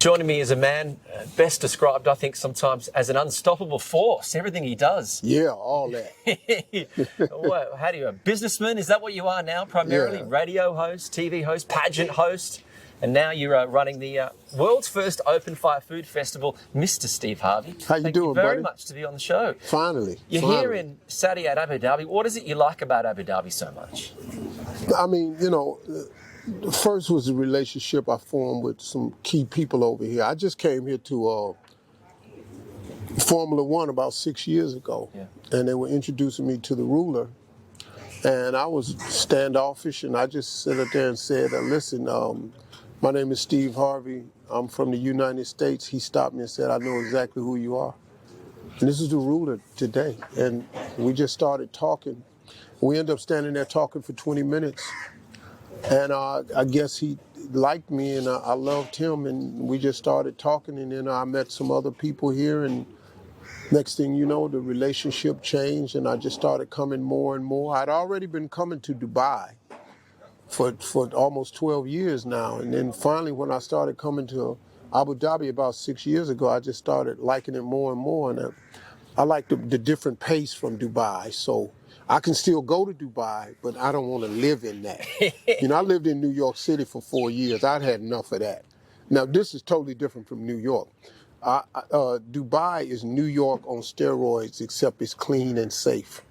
Joining me is a man best described, I think, sometimes as an unstoppable force. Everything he does. Yeah, all that. Well, how do you, a businessman? Is that what you are now? Primarily radio host, TV host, pageant host, and now you're running the world's first open fire food festival, Mr. Steve Harvey. How you Thank doing, you very buddy? much to be on the show. Finally. You're here in Saudi at Abu Dhabi. What is it you like about Abu Dhabi so much? I mean, you know, first was the relationship I formed with some key people over here. I just came here to Formula One about 6 years ago, and they were introducing me to the ruler, and I was standoffish, and I just sat up there and said, listen, my name is Steve Harvey. I'm from the United States. He stopped me and said, I know exactly who you are. And this is the ruler today. And we just started talking. We ended up standing there talking for 20 minutes. And I guess he liked me, and I loved him, and we just started talking, and then I met some other people here, and next thing you know, the relationship changed, and I just started coming more and more. I'd already been coming to Dubai for almost 12 years now, and then finally when I started coming to Abu Dhabi about 6 years ago, I just started liking it more and more, and I like the different pace from Dubai, so I can still go to Dubai, but I don't want to live in that. You know, I lived in New York City for 4 years. I'd had enough of that. Now, this is totally different from New York. Dubai is New York on steroids, except it's clean and safe.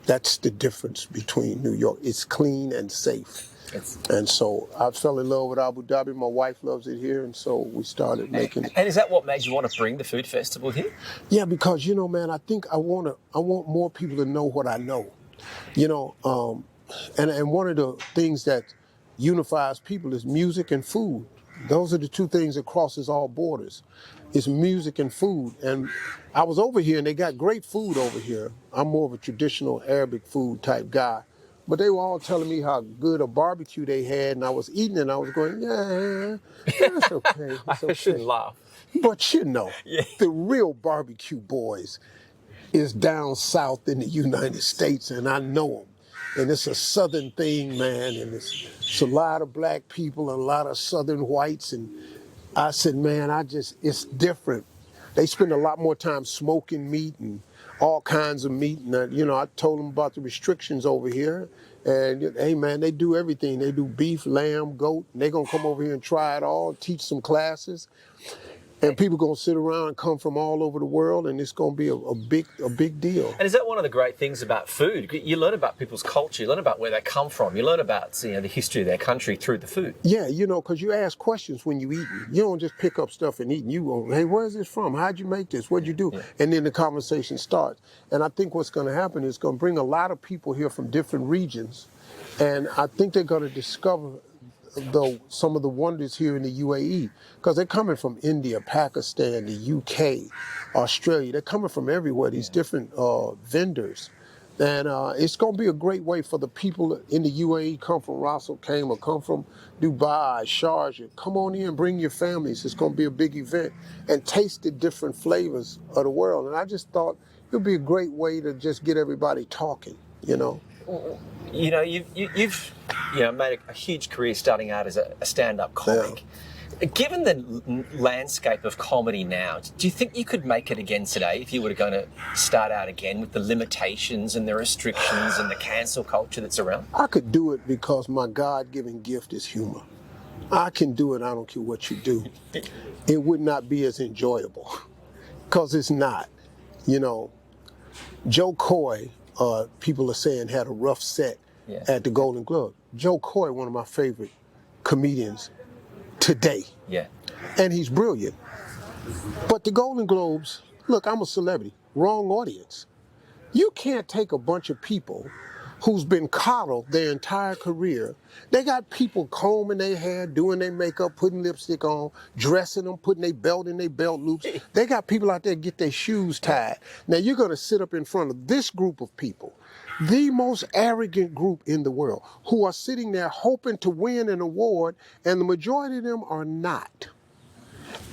That's the difference between New York. It's clean and safe. And so I fell in love with Abu Dhabi. My wife loves it here, and so we started making it. And is that what made you want to bring the food festival here? Yeah, because, you know, man, I think I want more people to know what I know. You know, and one of the things that unifies people is music and food. Those are the two things that crosses all borders. It's music and food. And I was over here, and they got great food over here. I'm more of a traditional Arabic food type guy. But they were all telling me how good a barbecue they had, and I was eating it, and I was going, yeah, that's okay. It's okay. I shouldn't laugh. But you know, the real barbecue boys is down south in the United States, and I know them. And it's a southern thing, man, and it's a lot of black people and a lot of southern whites. And I said, man, it's different. They spend a lot more time smoking meat and all kinds of meat. And, you know, I told them about the restrictions over here. And, hey, man, they do everything. They do beef, lamb, goat. And they're going to come over here and try it all, teach some classes. And people going to sit around and come from all over the world, and it's going to be a big deal. And is that one of the great things about food? You learn about people's culture, you learn about where they come from, you learn about the history of their country through the food. Yeah, you know, because you ask questions when you eat. You don't just pick up stuff and eat. You go, hey, where's this from? How'd you make this? What'd you do? Yeah. And then the conversation starts. And I think what's going to happen is going to bring a lot of people here from different regions, and I think they're going to discover some of the wonders here in the UAE, because they're coming from India, Pakistan, the UK, Australia. They're coming from everywhere, these different vendors. And it's going to be a great way for the people in the UAE, come from Ras Al Khaimah, come from Dubai, Sharjah. Come on in, bring your families. It's going to be a big event, and taste the different flavors of the world. And I just thought it would be a great way to just get everybody talking, you know. You know, you've made a huge career starting out as a stand-up comic. Yeah. Given the landscape of comedy now, do you think you could make it again today if you were going to start out again with the limitations and the restrictions and the cancel culture that's around? I could do it because my God-given gift is humor. I can do it, I don't care what you do. It would not be as enjoyable, because it's not. You know, Joe Coy, people are saying, had a rough set at the Golden Globe. Joe Coy, one of my favorite comedians today. Yeah. And he's brilliant. But the Golden Globes, look, I'm a celebrity, wrong audience. You can't take a bunch of people who's been coddled their entire career. They got people combing their hair, doing their makeup, putting lipstick on, dressing them, putting their belt in their belt loops. They got people out there get their shoes tied. Now you're going to sit up in front of this group of people, the most arrogant group in the world, who are sitting there hoping to win an award, and the majority of them are not.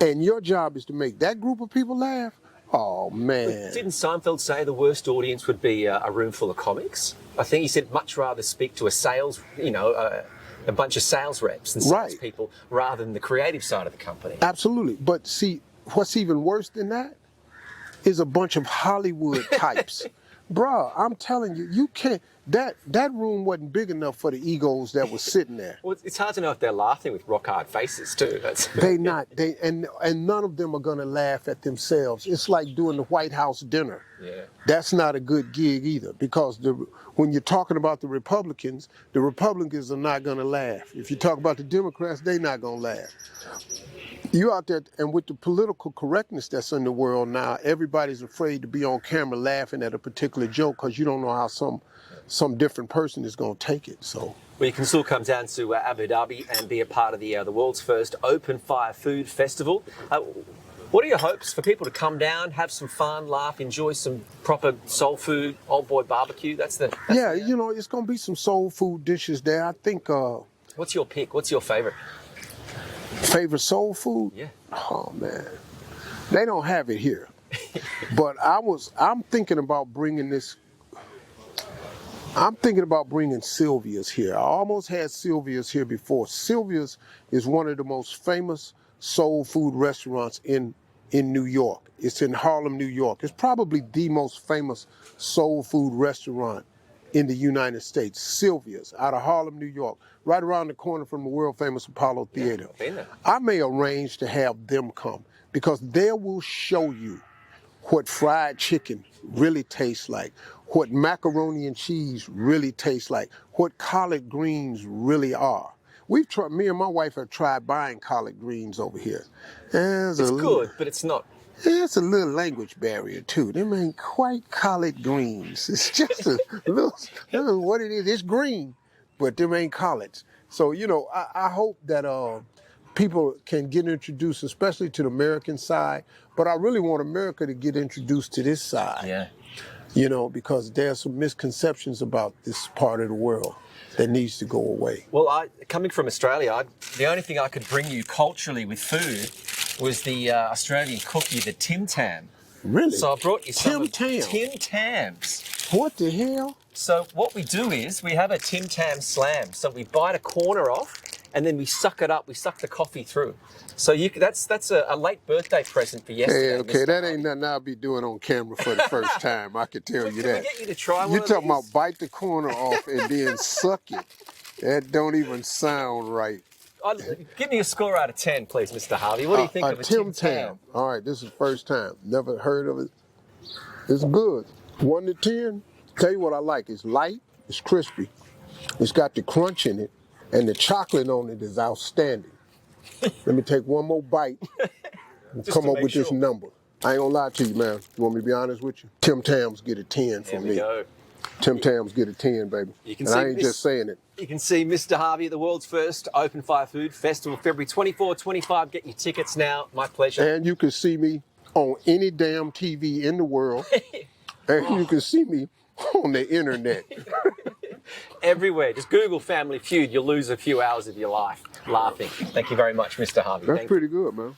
And your job is to make that group of people laugh? Oh, man. Didn't Seinfeld say the worst audience would be a room full of comics? I think he said much rather speak to a sales, a bunch of sales reps and salespeople rather than the creative side of the company. Absolutely. But see, what's even worse than that is a bunch of Hollywood types. Bruh, I'm telling you, you can't. That room wasn't big enough for the egos that was sitting there. Well, it's hard to know if they're laughing with rock hard faces too. They not. And none of them are gonna laugh at themselves. It's like doing the White House dinner. Yeah. That's not a good gig either, because when you're talking about the Republicans are not gonna laugh. If you talk about the Democrats, they're not gonna laugh. You out there, and with the political correctness that's in the world now, everybody's afraid to be on camera laughing at a particular joke because you don't know how some different person is going to take it. So, well, you can still come down to Abu Dhabi and be a part of the world's first open fire food festival. What are your hopes for people to come down, have some fun, laugh, enjoy some proper soul food, old boy barbecue? That's you know, it's going to be some soul food dishes there. I think. What's your pick? What's your favorite? Favorite soul food? Yeah. Oh man, they don't have it here. But I'm thinking about bringing this. I'm thinking about bringing Sylvia's here. I almost had Sylvia's here before. Sylvia's is one of the most famous soul food restaurants in New York. It's in Harlem, New York. It's probably the most famous soul food restaurant in the United States. Sylvia's out of Harlem, New York, right around the corner from the world famous Apollo Theater. Yeah, I may arrange to have them come, because they will show you what fried chicken really tastes like, what macaroni and cheese really tastes like, what collard greens really are. Me and my wife have tried buying collard greens over here. It's good, but it's not. There's a little language barrier too. Them ain't quite collard greens. It's just a little what it is. It's green, but them ain't collards. So, you know, I hope that people can get introduced, especially to the American side. But I really want America to get introduced to this side. Yeah. You know, because there's some misconceptions about this part of the world that needs to go away. Well, coming from Australia, the only thing I could bring you culturally with food was the Australian cookie, the Tim Tam. Really? So I brought you some Tim Tams. What the hell? So what we do is we have a Tim Tam slam. So we bite a corner off and then we suck it up. We suck the coffee through. So that's a late birthday present for yesterday. Hey, okay, that ain't nothing I'll be doing on camera for the first time. I can tell you that. Can we get you to try one? You're talking about bite the corner off and then suck it. That don't even sound right. Give me a score out of 10, please, Mr. Harvey. What do you think of a Tim Tam? All right, this is the first time. Never heard of it. It's good. 1 to 10. Tell you what I like. It's light. It's crispy. It's got the crunch in it, and the chocolate on it is outstanding. Let me take one more bite and come up with this number. I ain't gonna lie to you, man. You want me to be honest with you? Tim Tams get a 10 from me. There we go. Tim Tams get a 10, baby. And I ain't just saying it. You can see Mr. Harvey at the world's first Open Fire Food Festival, February 24, 25. Get your tickets now. My pleasure. And you can see me on any damn TV in the world. And you can see me on the internet. Everywhere. Just Google Family Feud. You'll lose a few hours of your life laughing. Thank you very much, Mr. Harvey. That's pretty good, man.